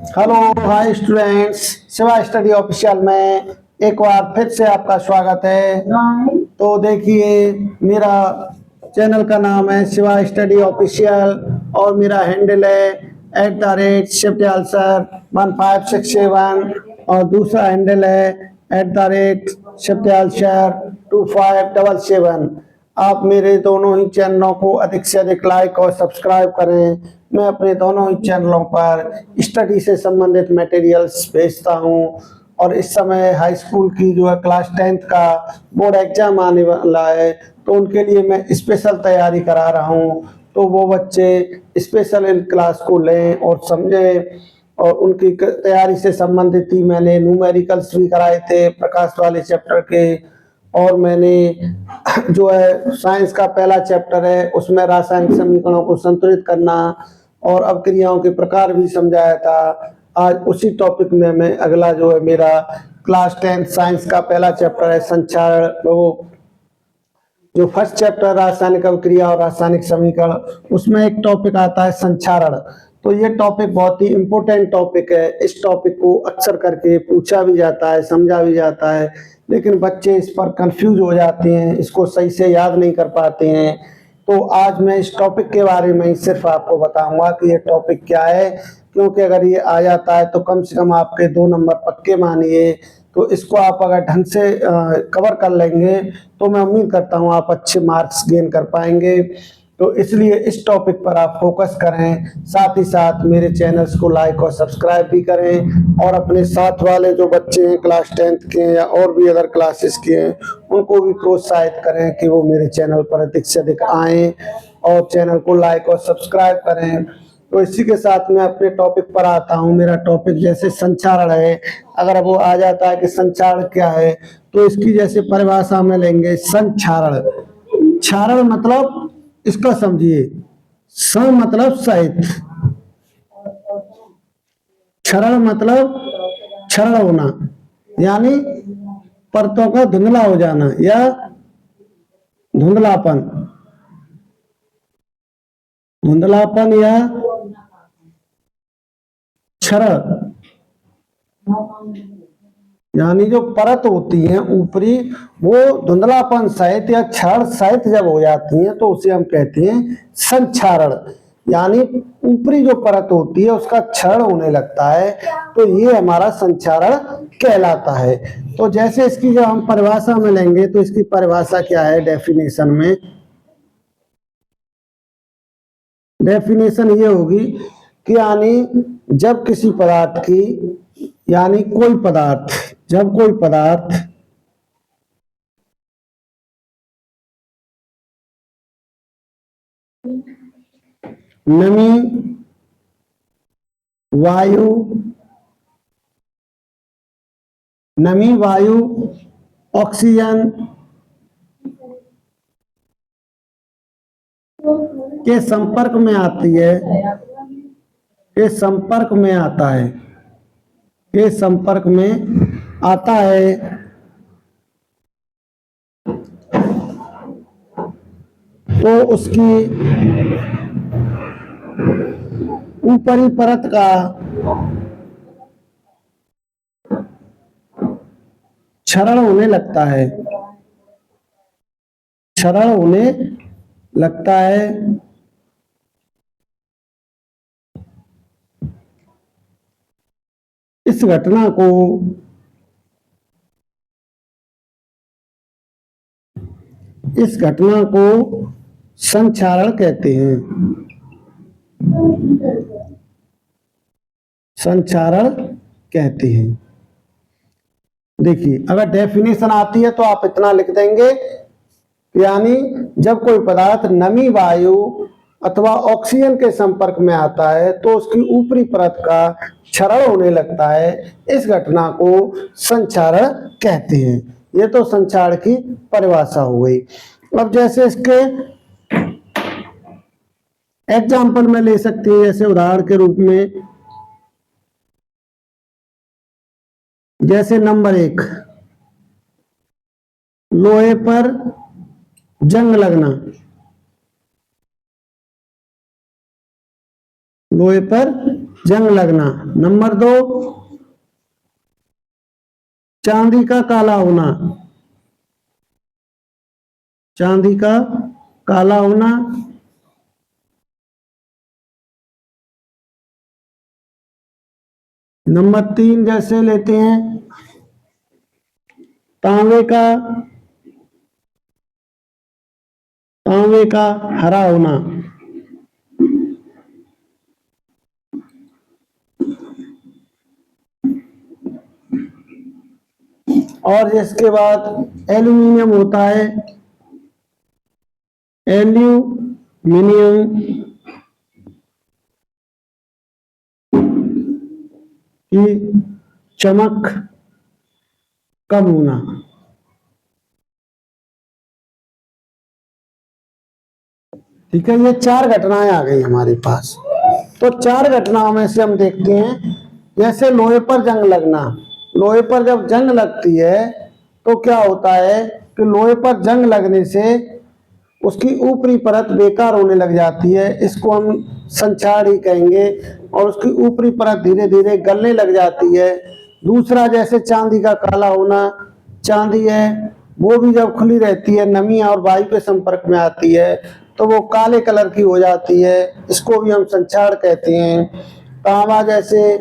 Hello hi students, Shiva study official में एक बार फिर से आपका स्वागत है। तो देखिए, मेरा चैनल का नाम है शिवा स्टडी ऑफिशियल और मेरा हैंडल है @शिवदयाल सर 1567 और दूसरा हैंडल है @शिवदयाल सर 2577। आप मेरे दोनों ही चैनलों को अधिक से अधिक लाइक और सब्सक्राइब करें। मैं अपने दोनों ही चैनलों पर स्टडी से संबंधित मटेरियल्स भेजता हूं और इस समय हाई स्कूल की जो है क्लास 10th का बोर्ड एग्जाम आने वाला है, तो उनके लिए मैं स्पेशल तैयारी करा रहा हूं। तो वो बच्चे स्पेशल इन क्लास को लें और समझें। और उनकी तैयारी से संबंधित ही मैंने न्यूमेरिकल्स भी कराए थे प्रकाश वाले चैप्टर के। और मैंने जो है साइंस का पहला चैप्टर है, उसमें रासायनिक समीकरणों को संतुलित करना और अपक्रियाओं के प्रकार भी समझाया था। आज उसी टॉपिक में मैं अगला जो है मेरा क्लास 10 साइंस का पहला चैप्टर है संचारण, वो जो फर्स्ट चैप्टर रासायनिक अभिक्रिया और रासायनिक समीकरण, उसमें एक टॉपिक आता है संचारण। तो ये टॉपिक बहुत ही इम्पोर्टेंट टॉपिक है। इस टॉपिक को अक्सर करके पूछा भी जाता है, समझा भी जाता है, लेकिन बच्चे इस पर कंफ्यूज हो जाते हैं, इसको सही से याद नहीं कर पाते हैं। तो आज मैं इस टॉपिक के बारे में ही सिर्फ आपको बताऊंगा कि ये टॉपिक क्या है, क्योंकि अगर ये आ जाता है तो कम से कम आपके 2 नंबर पक्के मानिए। तो इसको आप अगर ढंग से कवर कर लेंगे तो मैं उम्मीद करता हूँ आप अच्छे मार्क्स गेन कर पाएंगे। तो इसलिए इस टॉपिक पर आप फोकस करें, साथ ही साथ मेरे चैनल्स को लाइक और सब्सक्राइब भी करें और अपने साथ वाले जो बच्चे हैं क्लास 10th के या और भी अदर क्लासेस के हैं, उनको भी प्रोत्साहित करें कि वो मेरे चैनल पर अधिक से अधिक आएँ और चैनल को लाइक और सब्सक्राइब करें। तो इसी के साथ मैं अपने टॉपिक पर आता हूँ। मेरा टॉपिक जैसे संचारण है, अगर वो आ जाता है कि संचारण क्या है, तो इसकी जैसे परिभाषा में लेंगे संचारण। क्षारण मतलब इसका समझिए, सं मतलब सहित, क्षरण मतलब क्षरण होना, यानी परतों का धुंधला हो जाना या धुंधलापन, धुंधलापन या क्षरण, यानी जो परत होती है ऊपरी, वो धुंधलापन सहित या क्षरण सहित जब हो जाती है तो उसे हम कहते हैं संक्षारण। यानी ऊपरी जो परत होती है उसका क्षरण होने लगता है, तो ये हमारा संक्षारण कहलाता है। तो जैसे इसकी जब हम परिभाषा में लेंगे तो इसकी परिभाषा क्या है, डेफिनेशन में डेफिनेशन ये होगी कि यानी जब किसी पदार्थ की, यानी कोई पदार्थ, जब कोई पदार्थ नमी, वायु, नमी, वायु, ऑक्सीजन के संपर्क में आती है, के संपर्क में आता है, के संपर्क में आता है, तो उसकी ऊपरी परत का क्षरण होने लगता है, क्षरण होने लगता है। इस घटना को संक्षारण कहते हैं, संक्षारण कहते हैं। देखिए, अगर डेफिनेशन आती है तो आप इतना लिख देंगे, यानी जब कोई पदार्थ नमी, वायु अथवा ऑक्सीजन के संपर्क में आता है तो उसकी ऊपरी परत का क्षरण होने लगता है। इस घटना को संक्षारण कहते हैं। ये तो संक्षारण की परिभाषा हो गई। अब जैसे इसके एग्जाम्पल में ले सकते हैं, जैसे उदाहरण के रूप में, जैसे नंबर 1, लोहे पर जंग लगना, लोहे पर जंग लगना। नंबर 2, चांदी का काला होना। चांदी का काला होना। नंबर 3 जैसे लेते हैं तांबे का हरा होना। और इसके बाद एल्यूमिनियम होता है, एल्यूमिनियम की चमक कम होना। ठीक है, ये 4 घटनाएं आ गई हमारे पास। तो 4 घटनाओं में से हम देखते हैं, जैसे लोहे पर जंग लगना। लोहे पर जब जंग लगती है तो क्या होता है कि लोहे पर जंग लगने से उसकी ऊपरी परत बेकार होने लग जाती है, इसको हम संक्षार ही कहेंगे, और उसकी ऊपरी परत धीरे धीरे गलने लग जाती है। दूसरा, जैसे चांदी का काला होना। चांदी है वो भी जब खुली रहती है, नमी और वायु के संपर्क में आती है तो वो काले कलर की हो जाती है, इसको भी हम संक्षार कहते हैं। तांबा जैसे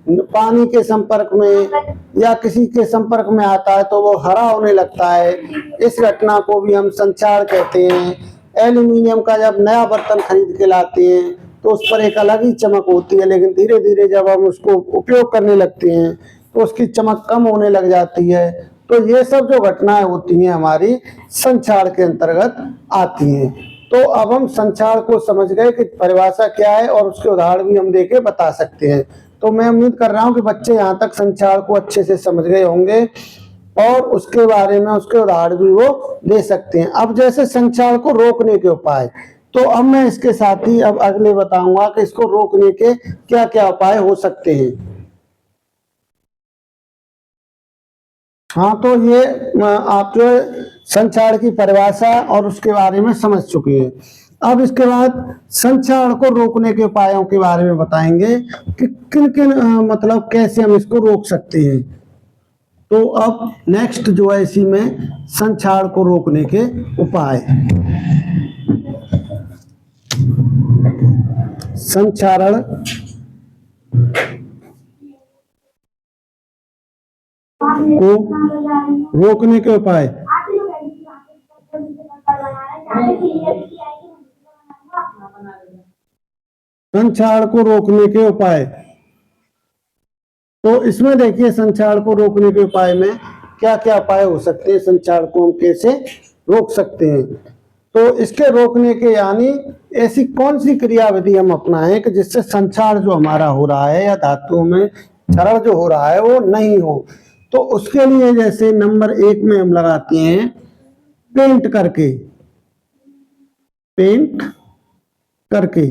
पानी के संपर्क में या किसी के संपर्क में आता है तो वो हरा होने लगता है, इस घटना को भी हम संक्षार कहते हैं। एल्यूमिनियम का जब नया बर्तन खरीद के लाते हैं तो उस पर एक अलग ही चमक होती है, लेकिन धीरे धीरे जब हम उसको उपयोग करने लगते हैं तो उसकी चमक कम होने लग जाती है। तो ये सब जो घटनाएं होती हैं हमारी संक्षार के अंतर्गत आती हैं। तो अब हम संक्षार को समझ गए कि परिभाषा क्या है, और उसके उदाहरण भी हम देके बता सकते हैं। तो मैं उम्मीद कर रहा हूं कि बच्चे यहाँ तक संक्षार को अच्छे से समझ गए होंगे और उसके बारे में उसके उदाहरण भी वो दे सकते हैं। अब जैसे संक्षार को रोकने के उपाय, तो अब मैं इसके साथ ही अब अगले बताऊंगा कि इसको रोकने के क्या क्या उपाय हो सकते हैं। हाँ, तो ये आप जो संक्षार की परिभाषा और उसके बारे में समझ चुके हैं। अब इसके बाद संक्षार को रोकने के उपायों के बारे में बताएंगे कि किन किन मतलब कैसे हम इसको रोक सकते हैं। तो अब नेक्स्ट जो है इसी में संक्षार को रोकने के उपाय। संक्षारण को रोकने के उपाय। संक्षार को रोकने के उपाय, तो इसमें देखिए संक्षार को रोकने के उपाय में क्या क्या उपाय हो सकते हैं, संक्षार को हम कैसे रोक सकते हैं। तो इसके रोकने के यानी ऐसी कौन सी क्रियाविधि हम अपनाएं कि जिससे संक्षार जो हमारा हो रहा है या धातुओं में क्षरण जो हो रहा है वो नहीं हो। तो उसके लिए जैसे नंबर 1 में हम लगाते हैं पेंट करके। पेंट करके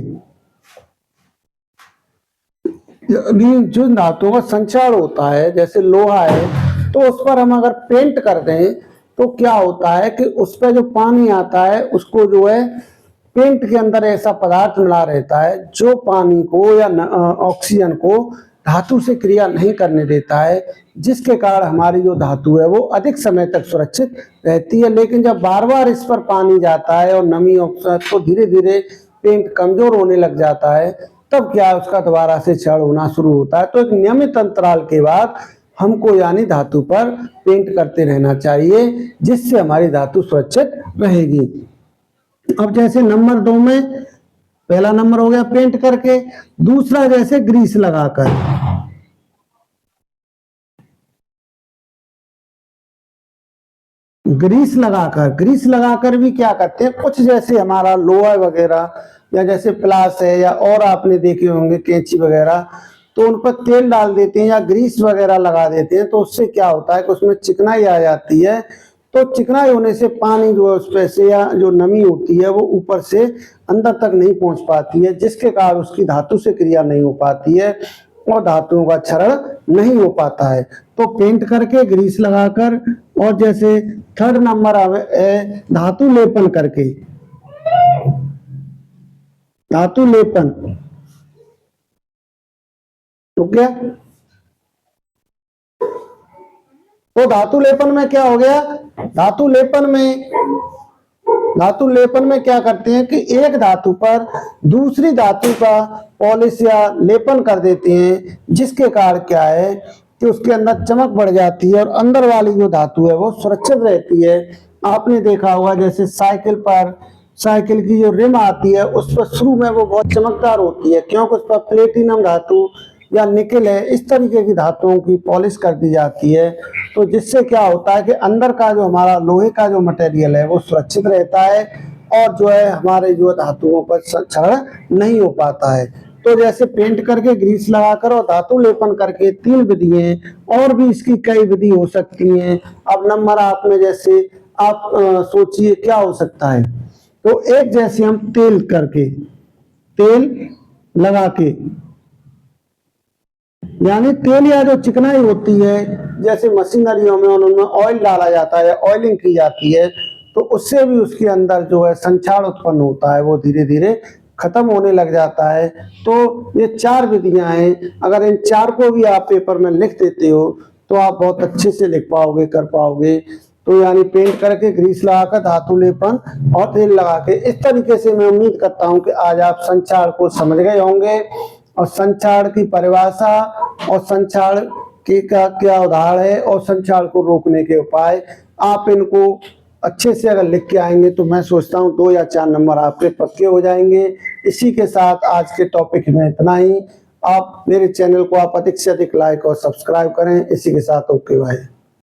जो धातुओं का संक्षार होता है, जैसे लोहा है, तो उस पर हम अगर पेंट कर दें तो क्या होता है कि उस पर जो पानी आता है उसको जो है पेंट के अंदर ऐसा पदार्थ मिला रहता है जो पानी को या ऑक्सीजन को धातु से क्रिया नहीं करने देता है, जिसके कारण हमारी जो धातु है वो अधिक समय तक सुरक्षित रहती है। लेकिन जब बार बार इस पर पानी जाता है और नमी ऑक्सीजन, तो धीरे धीरे पेंट कमजोर होने लग जाता है, तब क्या है उसका दोबारा से क्षरण होना शुरू होता है। तो एक नियमित अंतराल के बाद हमको यानी धातु पर पेंट करते रहना चाहिए, जिससे हमारी धातु सुरक्षित रहेगी। अब जैसे नंबर 2 में पहला नंबर हो गया पेंट करके, दूसरा जैसे ग्रीस लगाकर। ग्रीस लगाकर भी क्या करते हैं, कुछ जैसे हमारा लोहा वगैरह या जैसे प्लास है या और आपने देखे होंगे कैंची वगैरह, तो उन पर तेल डाल देते हैं या ग्रीस वगैरह लगा देते हैं। तो उससे क्या होता है कि उसमें चिकनाई आ जाती है, तो चिकनाई होने से पानी जो है उसमें से या जो नमी होती है वो ऊपर से अंदर तक नहीं पहुंच पाती है, जिसके कारण उसकी धातु से क्रिया नहीं हो पाती है और धातुओं का क्षरण नहीं हो पाता है। तो पेंट करके, ग्रीस लगाकर, और जैसे थर्ड नंबर है धातु लेपन करके। धातु लेपन रुक गया। तो धातु लेपन में क्या हो गया, धातु लेपन में क्या करते हैं कि एक धातु पर दूसरी धातु का पॉलिश या लेपन कर देते हैं, जिसके कारण क्या है कि उसके अंदर चमक बढ़ जाती है और अंदर वाली जो धातु है वो सुरक्षित रहती है। आपने देखा होगा जैसे साइकिल की जो रिम आती है उस पर शुरू में वो बहुत चमकदार होती है, क्योंकि उस पर प्लेटिनम धातु या निकेल है, इस तरीके की धातुओं की पॉलिश कर दी जाती है। तो जिससे क्या होता है कि अंदर का जो हमारा लोहे का जो मटेरियल है वो सुरक्षित रहता है और जो है हमारे जो धातुओं पर क्षरण नहीं हो पाता है। तो जैसे पेंट करके, ग्रीस लगाकर और धातु लेपन करके 3 विधि हैं, और भी इसकी कई विधि हो सकती हैं। अब नंबर आपने जैसे आप सोचिए क्या हो सकता है। तो एक जैसे हम तेल लगा के, यानी तेल या जो चिकनाई होती है, जैसे मशीनरियों में उनमें ऑयल डाला जाता है, ऑयलिंग की जाती है, तो उससे भी उसके अंदर जो है संक्षारण उत्पन्न होता है, वो धीरे धीरे खत्म होने लग जाता है। तो ये 4 विधियां हैं। अगर इन 4 को भी आप पेपर में लिख देते हो तो आप बहुत अच्छे से लिख पाओगे, कर पाओगे। तो यानी पेंट करके, ग्रीस लगाकर, धातु लेपन और तेल लगा के, इस तरीके से मैं उम्मीद करता हूं कि आज आप संक्षारण को समझ गए होंगे और संक्षारण की परिभाषा और संक्षारण की का क्या उदाहरण है और संक्षारण को रोकने के उपाय, आप इनको अच्छे से अगर लिख के आएंगे तो मैं सोचता हूँ 2 या 4 नंबर आपके पक्के हो जाएंगे। इसी के साथ आज के टॉपिक में इतना ही। आप मेरे चैनल को आप अधिक से अधिक लाइक और सब्सक्राइब करें। इसी के साथ ओके बाय।